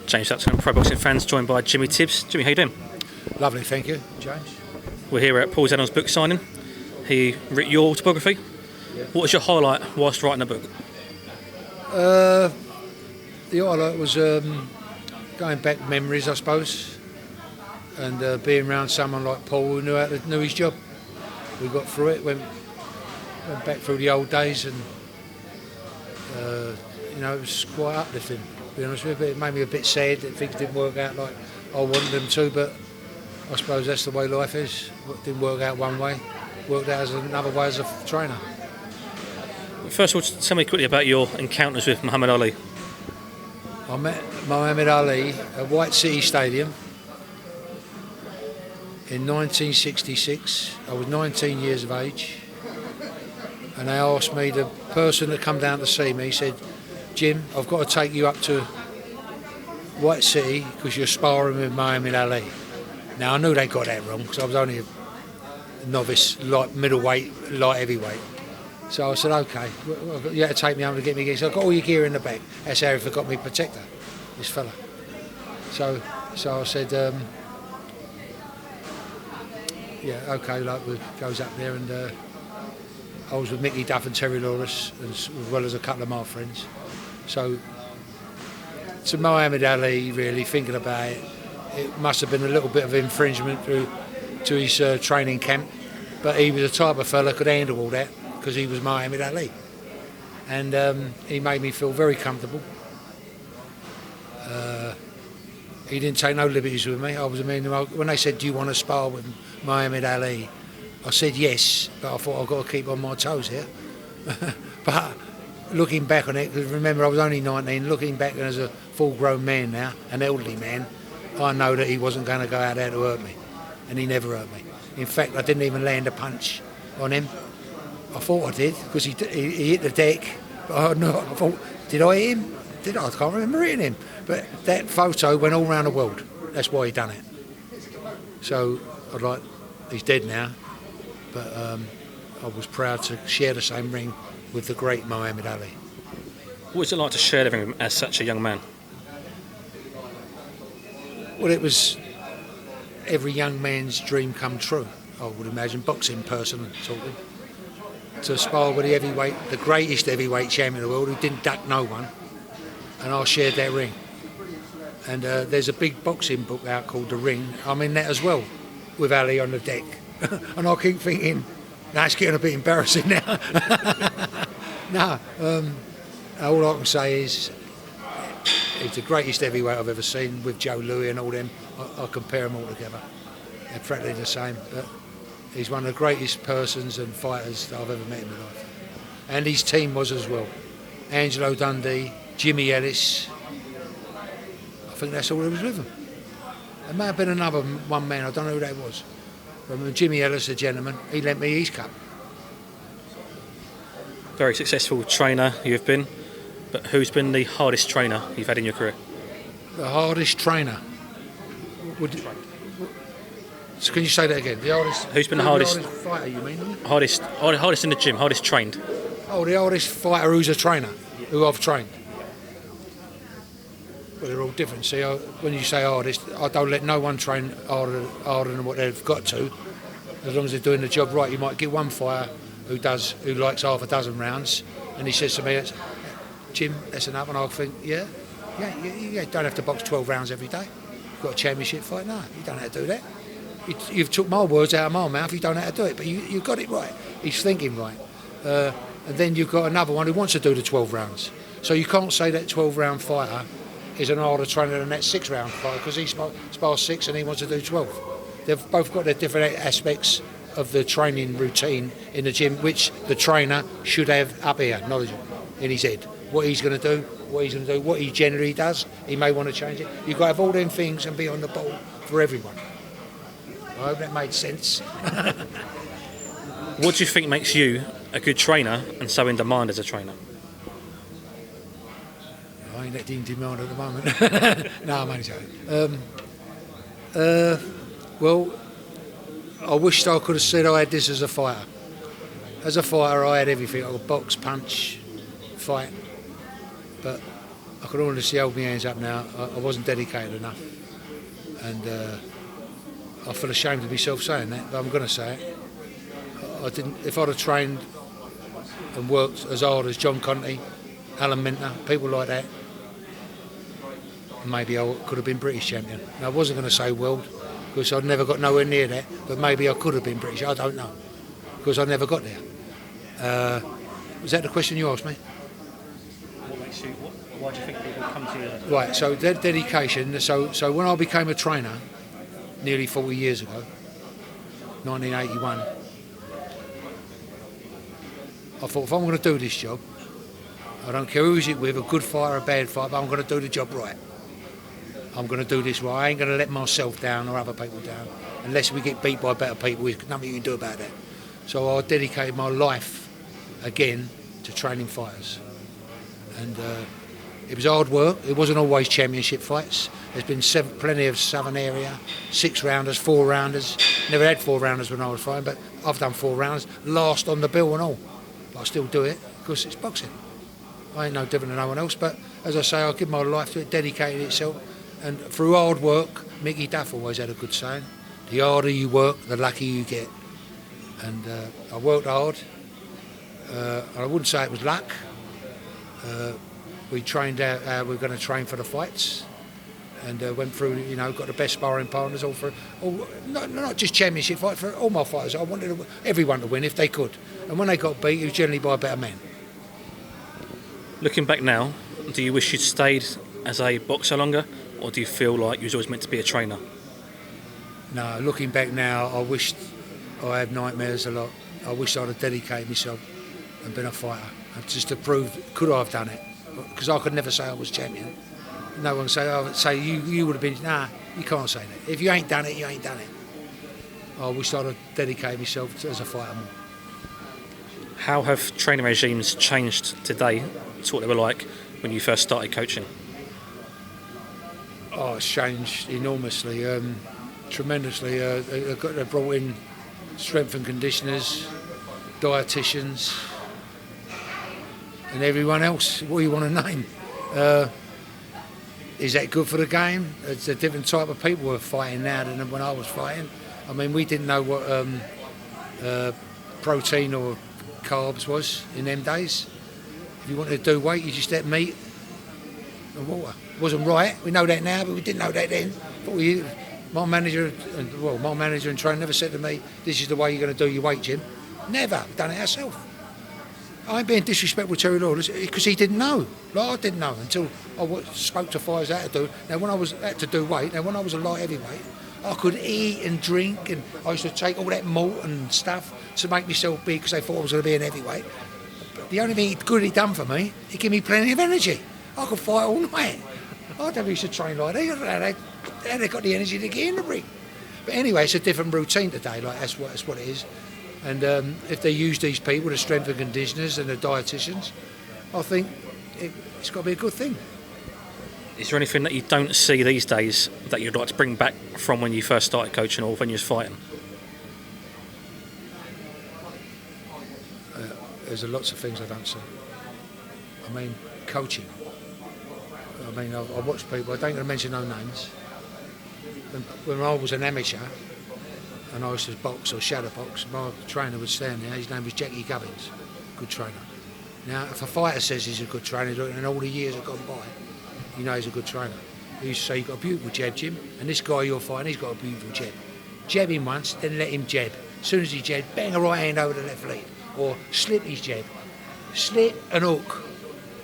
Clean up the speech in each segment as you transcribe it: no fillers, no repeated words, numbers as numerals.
James Upton, Pro Boxing Fans, joined by Jimmy Tibbs. Jimmy, how you doing? Lovely, thank you, James. We're here at Paul Zedon's book signing. He wrote your autobiography. Yeah. What was your highlight whilst writing the book? The highlight was going back memories, I suppose, and being around someone like Paul who knew his job. We got through it, went back through the old days, and it was quite uplifting, to be honest with you. But it made me a bit sad that things didn't work out like I wanted them to, but I suppose that's the way life is. What didn't work out one way, worked out as another way as a trainer. First of all, tell me quickly about your encounters with Muhammad Ali. I met Muhammad Ali at White City Stadium in 1966. I was 19 years of age, and they asked me, the person that come down to see me said, "Jim, I've got to take you up to White City because you're sparring with Muhammad Ali." Now I knew they got that wrong because I was only a novice, light middleweight, light heavyweight. So I said, "Okay, you had to take me home to get me gear." So I got all your gear in the back. That's how he forgot me protector, this fella. So I said, "Yeah, okay." Like, we goes up there, and I was with Mickey Duff and Terry Lawless, as well as a couple of my friends. So to Muhammad Ali, really thinking about it, it must have been a little bit of infringement to his training camp, but he was the type of fella could handle all that, because he was Muhammad Ali, and he made me feel very comfortable. He didn't take no liberties with me. When they said, "Do you want to spar with Muhammad Ali?" I said yes, but I thought I've got to keep on my toes here. But looking back on it, because remember I was only 19, looking back as a full-grown man now, an elderly man, I know that he wasn't going to go out there to hurt me, and he never hurt me. In fact, I didn't even land a punch on him. I thought I did, because he hit the deck, but I thought, did I hit him? I can't remember hitting him. But that photo went all around the world. That's why he done it. So he's dead now, but I was proud to share the same ring with the great Muhammad Ali. What was it like to share the ring with him as such a young man? Well, it was every young man's dream come true, I would imagine, boxing person talking. To spar with the greatest heavyweight champion of the world, who didn't duck no one, and I shared that ring. And there's a big boxing book out called The Ring. I'm in that as well, with Ali on the deck. And I keep thinking, it's getting a bit embarrassing now. No, all I can say is he's the greatest heavyweight I've ever seen, with Joe Louis and all them. I compare them all together. They're practically the same, but he's one of the greatest persons and fighters that I've ever met in my life. And his team was as well. Angelo Dundee, Jimmy Ellis. I think that's all who was with him. There may have been another one man, I don't know who that was. But Jimmy Ellis, a gentleman, he lent me his cup. Very successful trainer you've been, but who's been the hardest trainer you've had in your career? The hardest trainer? So can you say that again? Who's been the hardest fighter, you mean? Hardest in the gym, hardest trained. Oh, the hardest fighter who's a trainer, who I've trained. Well, they're all different. See, when you say hardest, I don't let no one train harder than what they've got to. As long as they're doing the job right, you might get one fighter who likes half a dozen rounds, and he says to me, "Jim, that's enough," and I'll think, yeah, you don't have to box 12 rounds every day. You've got a championship fight, no, you don't have to do that. You've took my words out of my mouth, you don't know how to do it, but you got it right. He's thinking right. And then you've got another one who wants to do the 12 rounds. So you can't say that 12-round fighter is an harder trainer than that 6-round fighter, because he spars 6 and he wants to do 12. They've both got their different aspects of the training routine in the gym, which the trainer should have up here, knowledge in his head. What he's going to do, what he generally does, he may want to change it. You've got to have all them things and be on the ball for everyone. I hope that made sense. What do you think makes you a good trainer and so in demand as a trainer? I ain't that in demand at the moment. No, I'm only joking. Well, I wished I could have said I had this as a fighter. As a fighter, I had everything. I could box, punch, fight. But I could honestly hold my hands up now. I wasn't dedicated enough, and I feel ashamed of myself saying that, but I'm going to say it. I didn't. If I'd have trained and worked as hard as John Conte, Alan Minter, people like that, maybe I could have been British champion. Now, I wasn't going to say world, because I'd never got nowhere near that, but maybe I could have been British. I don't know, because I never got there. Was that the question you asked me? What makes you? Why do you think people come to you? Right. So dedication. So when I became a trainer, nearly 40 years ago, 1981, I thought if I'm going to do this job, I don't care who's it with, a good fighter, a bad fighter, but I'm going to do the job right. I'm going to do this right. I ain't going to let myself down or other people down, unless we get beat by better people. There's nothing you can do about that. So I dedicated my life again to training fighters, and it was hard work. It wasn't always championship fights. There's been plenty of southern area, 6-rounders, 4-rounders. Never had 4-rounders when I was fighting, but I've done 4-rounders, last on the bill and all. But I still do it because it's boxing. I ain't no different than no one else, but as I say, I give my life to it, dedicated itself, and through hard work, Mickey Duff always had a good saying, the harder you work, the luckier you get. And I worked hard. I wouldn't say it was luck. We trained out how we were going to train for the fights, and went through, got the best sparring partners not just championship fight, for all my fighters. I wanted everyone to win if they could, and when they got beat, it was generally by a better man. Looking back now, do you wish you'd stayed as a boxer longer, or do you feel like you was always meant to be a trainer? No, looking back now, I wished I had nightmares a lot. I wish I'd have dedicated myself and been a fighter, and just to prove, could I have done it? Because I could never say I was champion. No one say you would have been. Nah, you can't say that. If you ain't done it, you ain't done it. I wish I'd have dedicated myself as a fighter more. How have training regimes changed today to what they were like when you first started coaching? Oh, it's changed enormously, tremendously. They brought in strength and conditioners, dietitians, and everyone else. What do you want to name? Is that good for the game? It's a different type of people who are fighting now than when I was fighting. I mean, we didn't know what protein or carbs was in them days. If you wanted to do weight, you just ate meat and water. It wasn't right. We know that now, but we didn't know that then. My manager and trainer never said to me, "This is the way you're going to do your weight, Jim." Never. I've done it ourselves. I ain't being disrespectful to Terry Lawless because he didn't know. Like, I didn't know until I spoke to fighters how to do it. Now, when I was had to do weight, when I was a light heavyweight, I could eat and drink, and I used to take all that malt and stuff to make myself big because they thought I was going to be an heavyweight. But the only thing good he done for me, he gave me plenty of energy. I could fight all night. I never used to train like that. They got the energy to get in the ring. But anyway, it's a different routine today. Like that's what it is. And if they use these people, the strength and conditioners and the dietitians, I think it's got to be a good thing. Is there anything that you don't see these days that you'd like to bring back from when you first started coaching or when you was fighting? There's lots of things I don't see. I mean, coaching. I mean, I watch people, I don't going to mention no names. When I was an amateur, and I used to box or shadow box, my trainer would stand there, his name was Jackie Gubbins, good trainer. Now, if a fighter says he's a good trainer, and all the years have gone by, you know he's a good trainer. He used to say, "You've got a beautiful jab, Jim," and this guy you're fighting, he's got a beautiful jab. Jab him once, then let him jab. As soon as he jab, bang a right hand over the left lead, or slip his jab. Slip and hook.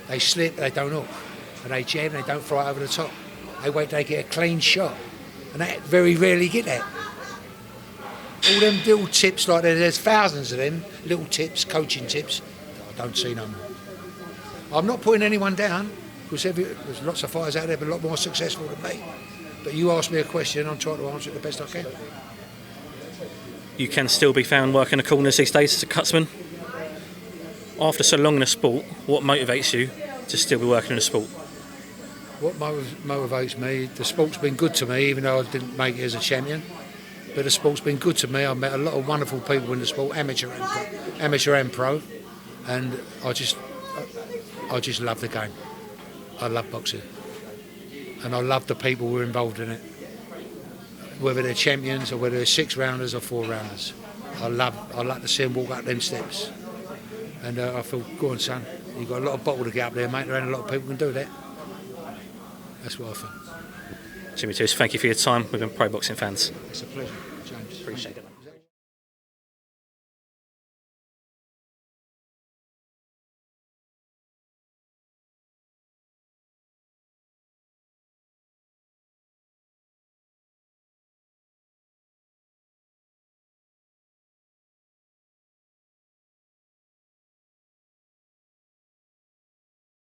They slip, they don't hook. And they jab, and they don't throw it over the top. They wait, they get a clean shot. And they very rarely get that. All them little tips like that, there's thousands of them, little tips, coaching tips, I don't see no more. I'm not putting anyone down, because there's lots of fighters out there, but a lot more successful than me. But you ask me a question, I'm trying to answer it the best I can. You can still be found working the corners these days as a cutsman. After so long in the sport, what motivates you to still be working in the sport? What motivates me, the sport's been good to me, even though I didn't make it as a champion. But the sport's been good to me. I've met a lot of wonderful people in the sport, amateur and pro, and I just love the game. I love boxing, and I love the people who are involved in it, whether they're champions or whether they're 6-rounders or 4-rounders. I like to see them walk up them steps, and I feel, go on, son, you've got a lot of bottle to get up there, mate. There ain't a lot of people can do that. That's what I think. Jimmy Tibbs, thank you for your time. We've been pro boxing fans. It's a pleasure, James. Appreciate it.